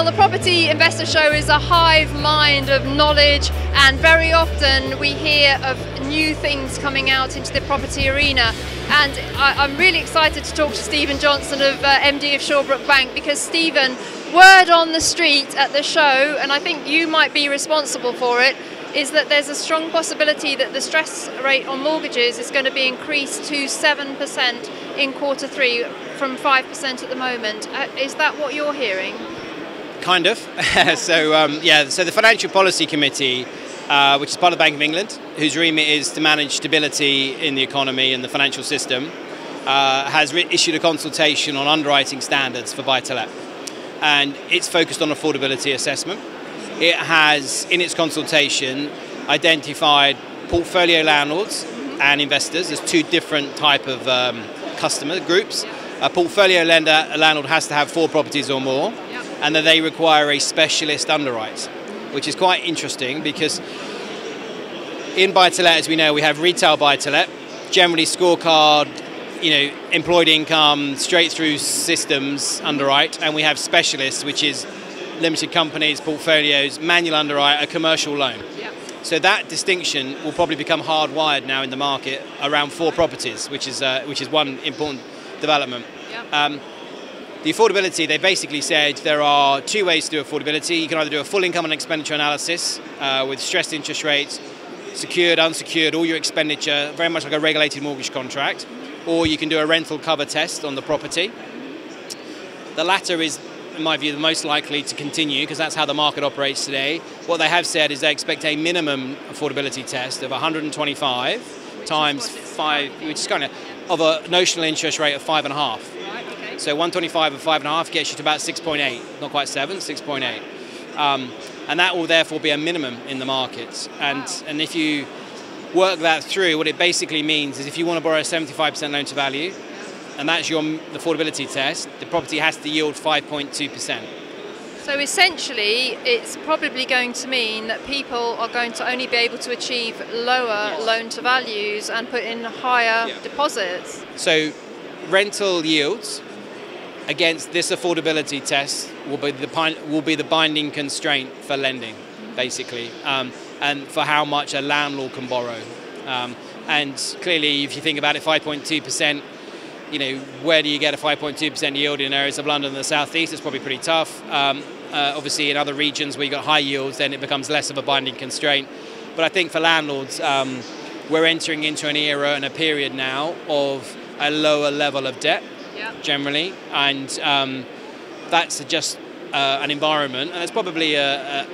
the Property Investor Show is a hive mind of knowledge, and very often we hear of new things coming out into the property arena. And I'm really excited to talk to Stephen Johnson, of MD of Shawbrook Bank, because Stephen, word on the street at the show, and I think you might be responsible for it, is that there's a strong possibility that the stress rate on mortgages is going to be increased to 7% in Q3 from 5% at the moment. Is that what you're hearing? Kind of. So the Financial Policy Committee, which is part of the Bank of England, whose remit is to manage stability in the economy and the financial system, has issued a consultation on underwriting standards for buy-to-let. And it's focused on affordability assessment. It has, in its consultation, identified portfolio landlords and investors as two different type of customer groups. A portfolio landlord has to have 4 properties or more, and that they require a specialist underwrite, which is quite interesting because in buy-to-let, as we know, we have retail buy-to-let, generally scorecard, employed income, straight through systems underwrite, and we have specialists, which is limited companies, portfolios, manual underwrite, a commercial loan. So that distinction will probably become hardwired now in the market around 4 properties, which is one important development. The affordability, they basically said there are 2 ways to do affordability. You can either do a full income and expenditure analysis with stressed interest rates, secured, unsecured, all your expenditure, very much like a regulated mortgage contract, or you can do a rental cover test on the property. The latter is, in my view, the most likely to continue because that's how the market operates today. What they have said is they expect a minimum affordability test of 125 times 5, which is kind of a notional interest rate of 5.5. So 125 of 5.5 gets you to about 6.8, not quite 7, 6.8. And that will therefore be a minimum in the markets. And if you work that through, what it basically means is if you want to borrow a 75% loan to value, and that's your affordability test, the property has to yield 5.2%. So essentially, it's probably going to mean that people are going to only be able to achieve lower loan to values and put in higher deposits. So rental yields against this affordability test will be the binding constraint for lending, basically, and for how much a landlord can borrow. And clearly, if you think about it, 5.2%, where do you get a 5.2% yield in areas of London and the South East? It's probably pretty tough. Obviously, in other regions where you've got high yields, then it becomes less of a binding constraint. But I think for landlords, we're entering into an era and a period now of a lower level of debt, generally, and that's just an environment, and it's probably a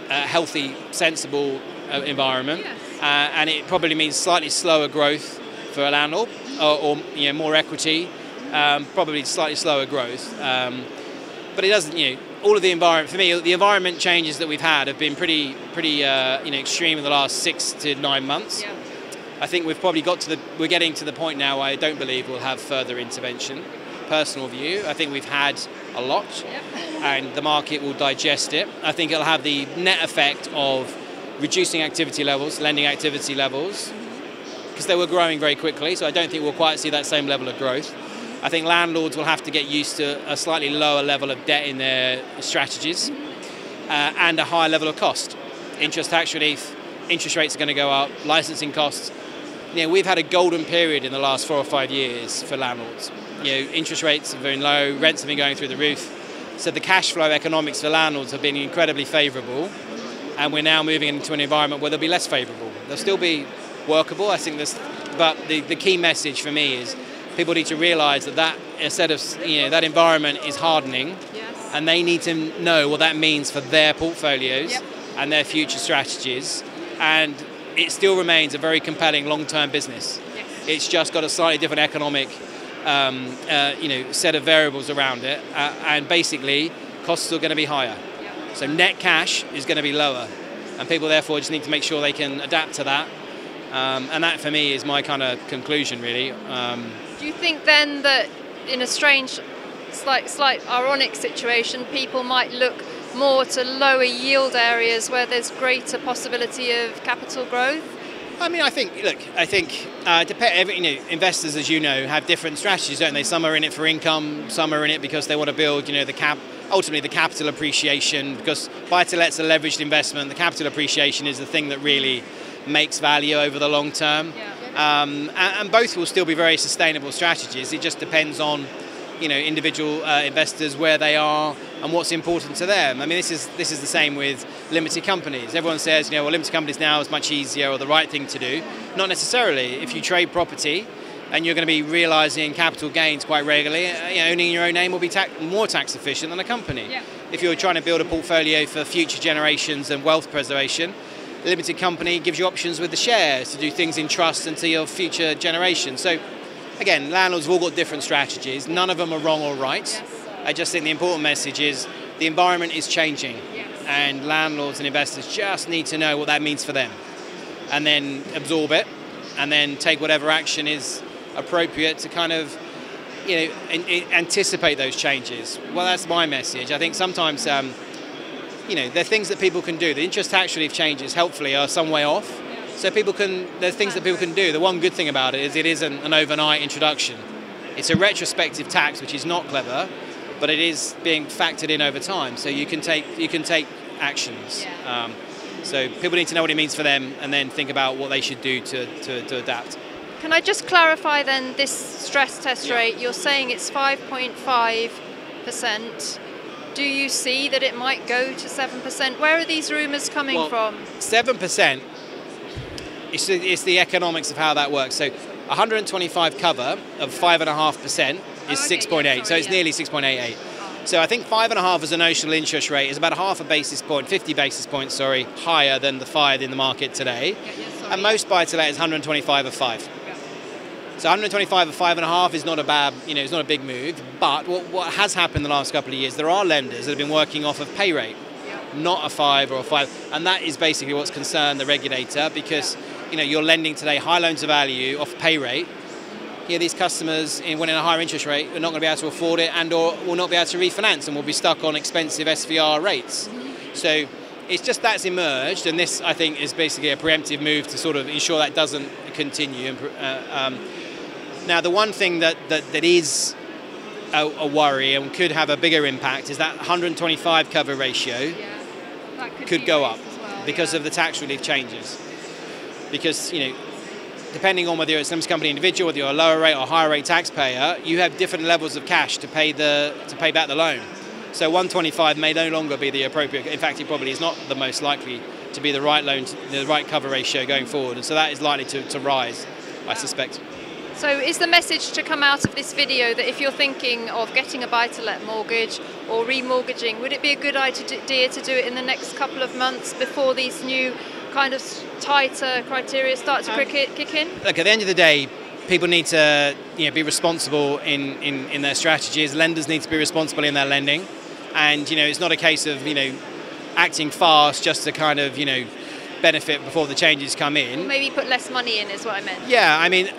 healthy, sensible environment, and it probably means slightly slower growth for a landlord, or more equity, probably slightly slower growth, but it doesn't. All of the environment, for me, the environment changes that we've had have been pretty extreme in the last 6 to 9 months. I think we've probably we're getting to the point now where I don't believe we'll have further intervention. Personal view, I think we've had a lot, and the market will digest it. I think it'll have the net effect of reducing activity levels, lending activity levels, because they were growing very quickly, so I don't think we'll quite see that same level of growth. I think landlords will have to get used to a slightly lower level of debt in their strategies, and a higher level of cost. Interest tax relief, interest rates are going to go up, licensing costs. We've had a golden period in the last 4 or 5 years for landlords. Interest rates have been low, rents have been going through the roof, so the cash flow economics for landlords have been incredibly favourable, and we're now moving into an environment where they'll be less favourable. They'll still be workable, I think, but the key message for me is people need to realise that instead of that environment is hardening, and they need to know what that means for their portfolios and their future strategies, and it still remains a very compelling long-term business. It's just got a slightly different economic set of variables around it, and basically costs are going to be higher. So net cash is going to be lower, and people therefore just need to make sure they can adapt to that. And that for me is my kind of conclusion, really. Do you think then that in a strange, slight ironic situation, people might look more to lower yield areas where there's greater possibility of capital growth? I mean, I think investors, as you know, have different strategies, don't they? Some are in it for income, some are in it because they want to build, ultimately the capital appreciation, because buy-to-let's a leveraged investment. The capital appreciation is the thing that really makes value over the long term. And both will still be very sustainable strategies. It just depends on individual investors, where they are and what's important to them. I mean, this is the same with limited companies. Everyone says, well, limited companies now is much easier or the right thing to do. Not necessarily. If you trade property and you're going to be realising capital gains quite regularly, owning your own name will be more tax efficient than a company. If you're trying to build a portfolio for future generations and wealth preservation, a limited company gives you options with the shares to do things in trust into your future generations. So again, landlords have all got different strategies. None of them are wrong or right. I just think the important message is the environment is changing, and landlords and investors just need to know what that means for them, and then absorb it, and then take whatever action is appropriate to kind of, anticipate those changes. Well, that's my message. I think sometimes, there are things that people can do. The interest tax relief changes, helpfully, are some way off. So there's things that people can do. The one good thing about it is it isn't an overnight introduction. It's a retrospective tax, which is not clever, but it is being factored in over time. So you can take actions. So people need to know what it means for them, and then think about what they should do to adapt. Can I just clarify then this stress test rate? You're saying it's 5.5%. Do you see that it might go to 7%? Where are these rumours coming from? 7%. It's the economics of how that works. So 125 cover of 5.5% is 6.8, so it's nearly 6.88. So I think 5.5 as a notional interest rate is about half a basis point, 50 basis points, higher than the 5 in the market today. And most buy-to-let is 125 of 5. So 125 of 5.5 is not a bad, it's not a big move. But what has happened the last couple of years, there are lenders that have been working off of pay rate, not a 5 or a 5, and that is basically what's concerned the regulator, because you're lending today high loans of value off pay rate. These customers, when in a higher interest rate, are not going to be able to afford it, and or will not be able to refinance, and will be stuck on expensive SVR rates. So it's just that's emerged, and this, I think, is basically a preemptive move to sort of ensure that doesn't continue. Now, the one thing that is a worry and could have a bigger impact is that 125 cover ratio could go up because of the tax relief changes. Because, depending on whether you're a limited company individual, whether you're a lower rate or higher rate taxpayer, you have different levels of cash to pay back the loan. So 125 may no longer be the appropriate. In fact, it probably is not the most likely to be the right loan, the right cover ratio going forward. And so that is likely to rise, I suspect. So is the message to come out of this video that if you're thinking of getting a buy-to-let mortgage or remortgaging, would it be a good idea to do it in the next couple of months before these new kind of tighter criteria start to kick in? Look, at the end of the day, people need to be responsible in their strategies. Lenders need to be responsible in their lending, and it's not a case of acting fast just to kind of benefit before the changes come in. Or maybe put less money in is what I meant. Yeah, I mean,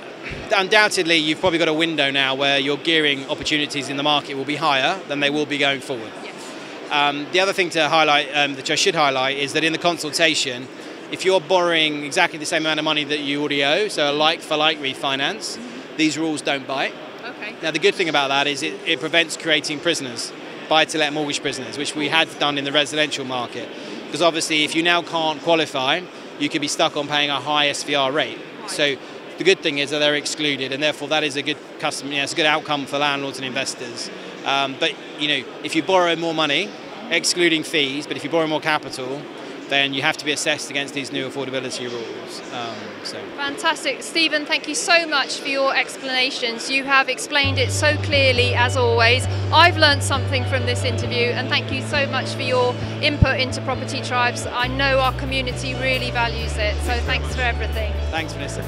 undoubtedly you've probably got a window now where your gearing opportunities in the market will be higher than they will be going forward. Yes. The other thing to highlight, that I should highlight, is that in the consultation, if you're borrowing exactly the same amount of money that you already owe, so a like-for-like refinance, these rules don't bite. Okay. Now, the good thing about that is it prevents creating prisoners, buy-to-let mortgage prisoners, which we had done in the residential market. Because obviously, if you now can't qualify, you could be stuck on paying a high SVR rate. Right. So the good thing is that they're excluded, and therefore that is a good it's a good outcome for landlords and investors. But if you borrow more money, excluding fees, but if you borrow more capital, then you have to be assessed against these new affordability rules. Fantastic. Stephen, thank you so much for your explanations. You have explained it so clearly, as always. I've learned something from this interview, and thank you so much for your input into Property Tribes. I know our community really values it, so thanks for everything. Thanks, Vanessa.